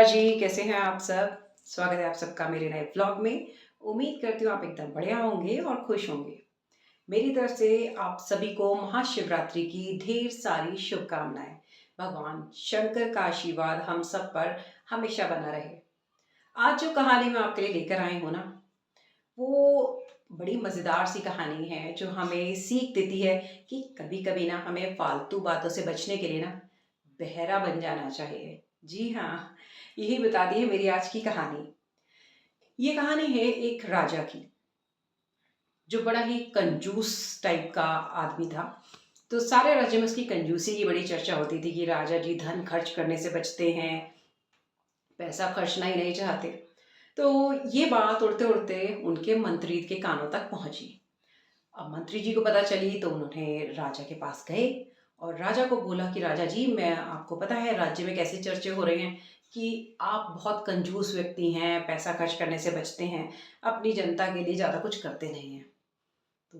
जी, कैसे हैं आप सब? स्वागत है आप सबका मेरे नए व्लॉग में। उम्मीद करती हूँ आप एकदम बढ़िया होंगे और खुश होंगे। मेरी तरफ से आप सभी को महाशिवरात्रि की ढेर सारी शुभकामनाएँ। भगवान शंकर का आशीर्वाद हम सब पर हमेशा बना रहे। आज जो कहानी मैं आपके लिए लेकर आई हूँ ना, वो बड़ी मज़ेदार सी कहानी है जो हमें सीख देती है कि कभी-कभी ना हमें फालतू बातों से बचने के लिए ना बहरा बन जाना चाहिए। जी हाँ, यही बताती है मेरी आज की कहानी। ये कहानी है एक राजा की, जो बड़ा ही कंजूस टाइप का आदमी था। तो सारे राज्य में उसकी कंजूसी की बड़ी चर्चा होती थी कि राजा जी धन खर्च करने से बचते हैं, पैसा खर्चना ही नहीं चाहते। तो ये बात उड़ते-उड़ते उनके मंत्री के कानों तक पहुँची। अब मंत्री जी को पता चली तो उन्होंने राजा के पास गए और राजा को बोला कि राजा जी, मैं आपको पता है राज्य में कैसे चर्चे हो रहे हैं कि आप बहुत कंजूस व्यक्ति हैं, पैसा खर्च करने से बचते हैं, अपनी जनता के लिए ज़्यादा कुछ करते नहीं हैं। तो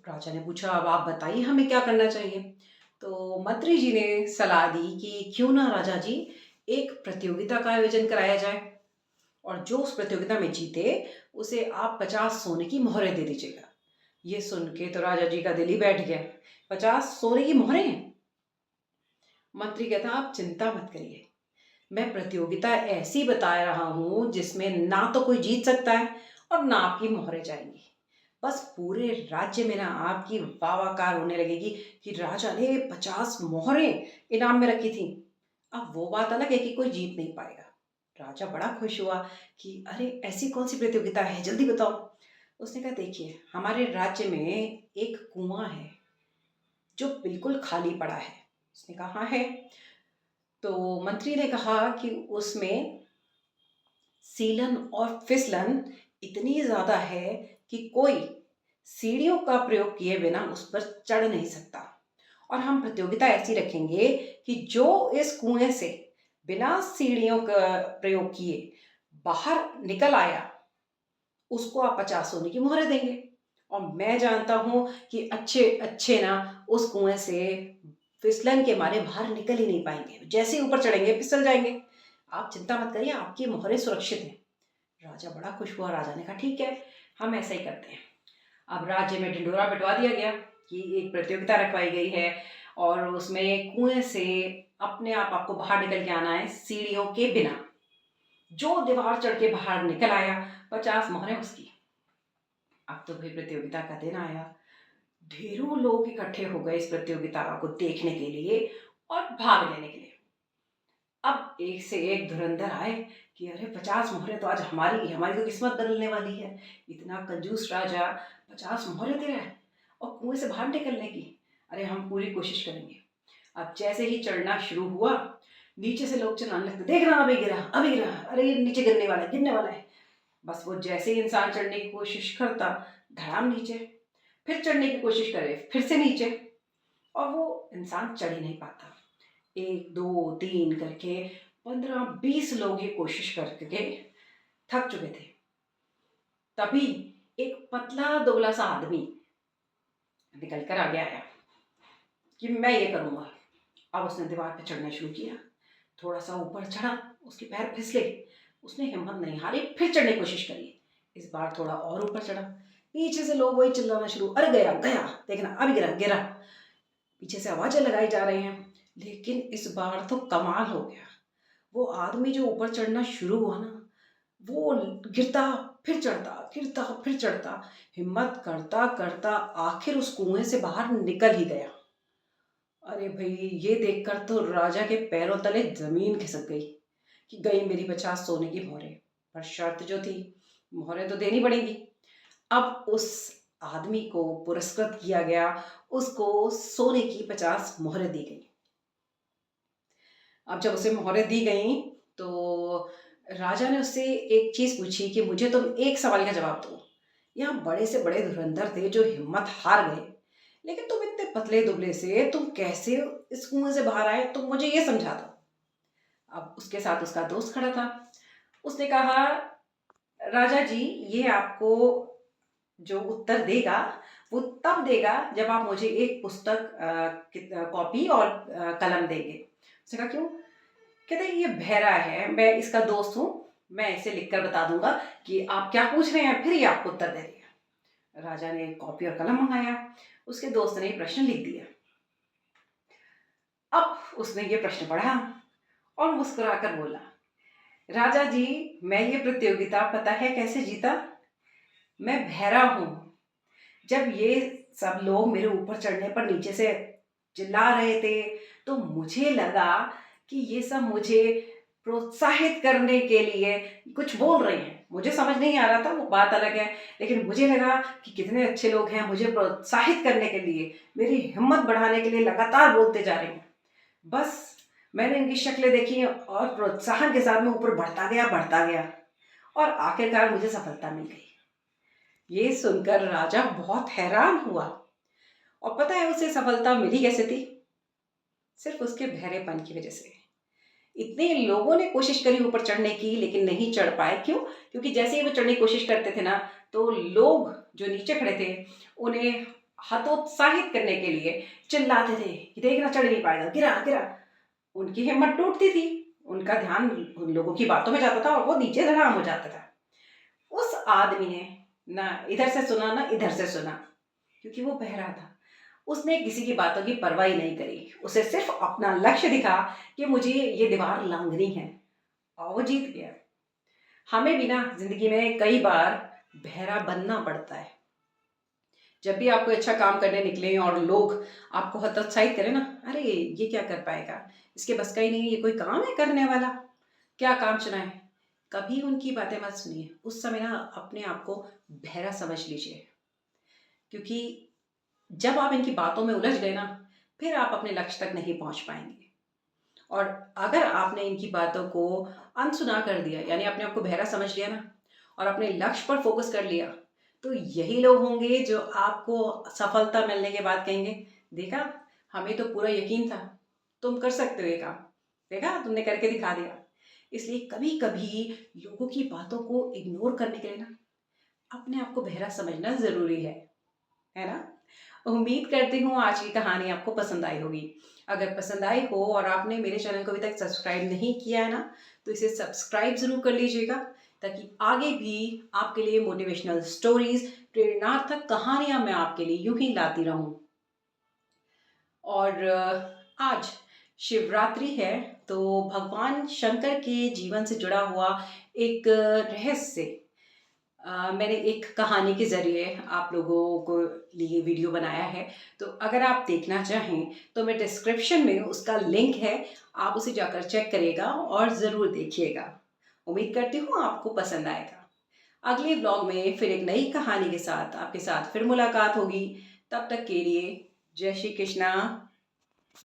राजा ने पूछा, अब आप बताइए हमें क्या करना चाहिए? तो मंत्री जी ने सलाह दी कि क्यों ना राजा जी एक प्रतियोगिता का आयोजन कराया जाए और जो उस प्रतियोगिता में जीते उसे आप 50 सोने की मोहरें दे दीजिएगा। ये सुन के तो राजा जी का दिल ही बैठ गया। 50 सोने की मोहरें? मंत्री कहता, आप चिंता मत करिए। मैं प्रतियोगिता ऐसी बता रहा हूँ जिसमें ना तो कोई जीत सकता है और ना आपकी मोहरें जाएँगी। बस पूरे राज्य में ना आपकी वाह-वाहकार होने लगेगी कि राजा ने 50 मोहरें इनाम में रखी थीं। अब वो बात अलग है कि कोई जीत नहीं पाएगा। राजा बड़ा खुश हुआ कि अरे! ऐसी कौन-सी प्रतियोगिता है, जल्दी बताओ। उसने कहा, देखिए हमारे राज्य में एक कुआँ है जो बिल्कुल खाली पड़ा है। उसने कहा, हाँ है। तो मंत्री ने कहा कि उसमें सीलन और फिसलन इतनी ज़्यादा है कि कोई सीढ़ियों का प्रयोग किए बिना उस पर चढ़ नहीं सकता। और हम प्रतियोगिता ऐसी रखेंगे कि जो इस कुएँ से बिना सीढ़ियों का प्रयोग किए बाहर निकल आया, उसको आप 50 सोने की मोहरें देंगे। और मैं जानता हूँ कि अच्छे-अच्छे ना उस कुएँ से फिसलन के मारे बाहर निकल ही नहीं पाएँगे। जैसे ही ऊपर चढ़ेंगे, फिसल जाएँगे। आप चिंता मत करिए, आपकी मोहरें सुरक्षित हैं। राजा बड़ा खुश हुआ। राजा ने कहा, ठीक है, हम ऐसा ही करते हैं। अब राज्य में ढिंढोरा पिटवा दिया गया कि एक प्रतियोगिता रखवाई गई है और उसमें कुएँ से अपने आप आपको बाहर निकल के आना है, सीढ़ियों के बिना। जो दीवार चढ़ के बाहर निकल आया, 50 मोहरें उसकी। अब तो भाई प्रतियोगिता का दिन आया। ढेरों लोग इकट्ठे हो गए इस प्रतियोगिता को देखने के लिए और भाग लेने के लिए। अब एक से एक धुरंधर आए कि अरे 50 मोहरें तो आज हमारी तो किस्मत बदलने वाली है। इतना कंजूस राजा 50 मोहरें दे रहा है और कुएँ से बाहर निकलने की। अरे हम पूरी कोशिश करेंगे। अब जैसे ही चढ़ना शुरू हुआ, नीचे से लोग चिल्लाने लगते, देखना अभी गिरा, अरे ये नीचे गिरने वाला है। बस वो जैसे ही इंसान चढ़ने की कोशिश करता, धड़ाम नीचे, फिर चढ़ने की कोशिश करे, फिर से नीचे और वो इंसान चढ़ ही नहीं पाता। 1, 2, 3 करके 15-20 लोग ये कोशिश करके थक चुके थे। तभी एक पतला-दुबला सा आदमी निकल कर आगे आया कि मैं ये करूँगा। अब उसने दीवार पे चढ़ना शुरू किया। थोड़ा-सा ऊपर चढ़ा, उसके पैर फिसले। उसने हिम्मत नहीं हारी, फिर चढ़ने की कोशिश करी। इस बार थोड़ा और ऊपर चढ़ा। पीछे से लोग वही चिल्लाना शुरू, अरे गया, देखना अभी गिरा। पीछे से आवाज़ें लगाई जा रही हैं। लेकिन इस बार तो कमाल हो गया। वो आदमी जो ऊपर चढ़ना शुरू हुआ ना, वो गिरता, फिर चढ़ता, हिम्मत करता आखिर उस कुएँ से बाहर निकल ही गया। अरे भई! ये देखकर तो राजा के पैरों तले ज़मीन खिसक गई कि गई मेरी 50 सोने की मोहरें। पर शर्त जो थी, मोहरें तो देनी पड़ेंगी। अब उस आदमी को पुरस्कृत किया गया, उसको सोने की 50 मोहरें दी गईं। अब जब उसे मोहरें दी गईं, तो राजा ने उससे एक चीज़ पूछी कि मुझे तुम एक सवाल का जवाब दो। यहाँ बड़े से बड़े धुरंधर थे जो हिम्मत हार गए, लेकिन तुम इतने पतले-दुबले से तुम कैसे इस कुएँ से बाहर आए? तुम मुझे ये समझा दो। अब उसके साथ उसका दोस्त खड़ा था। उसने कहा, राजा जी, ये आपको जो उत्तर देगा, वो तब देगा जब आप मुझे एक पुस्तक कॉपी और कलम देंगे। उसने कहा, क्यों? कहते हैं ये बहरा है, मैं इसका दोस्त हूँ, मैं इसे लिखकर बता दूंगा कि आप क्या पूछ रहे हैं, फिर ये आपको उत्तर दे देगा। राजा ने कॉपी और कलम मंगाया। उसके दोस्त ने ये प्रश्न लिख दिया। अब उसने ये प्रश्न पढ़ा और मुस्कुराकर बोला, राजा जी, मैं ये प्रतियोगिता पता है कैसे जीता? मैं बहरा हूँ। जब ये सब लोग मेरे ऊपर चढ़ने पर नीचे से चिल्ला रहे थे, तो मुझे लगा कि ये सब मुझे प्रोत्साहित करने के लिए कुछ बोल रहे हैं। मुझे समझ नहीं आ रहा था, वो बात अलग है, लेकिन मुझे लगा कि कितने अच्छे लोग हैं, मुझे प्रोत्साहित करने के लिए, मेरी हिम्मत बढ़ाने के लिए लगातार बोलते जा रहे हैं। बस मैंने इनकी शक्लें देखी और प्रोत्साहन के साथ में ऊपर बढ़ता गया और आखिरकार मुझे सफलता मिल गई। ये सुनकर राजा बहुत हैरान हुआ। और पता है उसे सफलता मिली कैसे थी? सिर्फ उसके बहरेपन की वजह से। इतने लोगों ने कोशिश करी ऊपर चढ़ने की, लेकिन नहीं चढ़ पाए। क्यों? क्योंकि जैसे ही वो चढ़ने की कोशिश करते थे ना, तो लोग जो नीचे खड़े थे उन्हें हतोत्साहित करने के लिए चिल्लाते थे कि देखना, चढ़ नहीं पाएगा, गिरा गिरा। उनकी हिम्मत टूटती थी, उनका ध्यान उन लोगों की बातों में जाता था और वो नीचे धड़ाम हो जाता था। उस आदमी ने ना इधर से सुना ना इधर से सुना, क्योंकि वो बहरा था। उसने किसी की बातों की परवाह ही नहीं करी। उसे सिर्फ अपना लक्ष्य दिखा कि मुझे ये दीवार लांघनी है, और वो जीत गया। हमें भी ना जिंदगी में कई बार बहरा बनना पड़ता है। जब भी आप कोई अच्छा काम करने निकले और लोग आपको हतोत्साहित करें ना, अरे ये क्या कर पाएगा, इसके बस का ही नहीं है, ये कोई काम है करने वाला, क्या काम चुना है, कभी उनकी बातें मत सुनिए। उस समय ना अपने आप को बहरा समझ लीजिए, क्योंकि जब आप इनकी बातों में उलझ गए ना, फिर आप अपने लक्ष्य तक नहीं पहुंच पाएंगे। और अगर आपने इनकी बातों को अनसुना कर दिया, यानी अपने आप को बहरा समझ लिया ना, और अपने लक्ष्य पर फोकस कर लिया, तो यही लोग होंगे जो आपको सफलता मिलने के बाद कहेंगे, देखा, हमें तो पूरा यकीन था, तुम कर सकते हो ये काम, देखा तुमने करके दिखा दिया। इसलिए कभी कभी लोगों की बातों को इग्नोर करने के लिए ना अपने आप को बहरा समझना जरूरी है ना? उम्मीद करती हूँ आज की कहानी आपको पसंद आई होगी। अगर पसंद आई हो और आपने मेरे चैनल को अभी तक सब्सक्राइब नहीं किया है ना, तो इसे सब्सक्राइब ज़रूर कर लीजिएगा, ताकि आगे भी आपके लिए मोटिवेशनल स्टोरीज, प्रेरणार्थक कहानियाँ मैं आपके लिए यूं ही लाती रहूं। और आज शिवरात्रि है, तो भगवान शंकर के जीवन से जुड़ा हुआ एक रहस्य मैंने एक कहानी के ज़रिए आप लोगों को लिए वीडियो बनाया है। तो अगर आप देखना चाहें तो मैं डिस्क्रिप्शन में उसका लिंक है, आप उसे जाकर चेक करिएगा और ज़रूर देखिएगा। उम्मीद करती हूँ आपको पसंद आएगा। अगले ब्लॉग में फिर एक नई कहानी के साथ आपके साथ फिर मुलाकात होगी। तब तक के लिए जय श्री कृष्णा।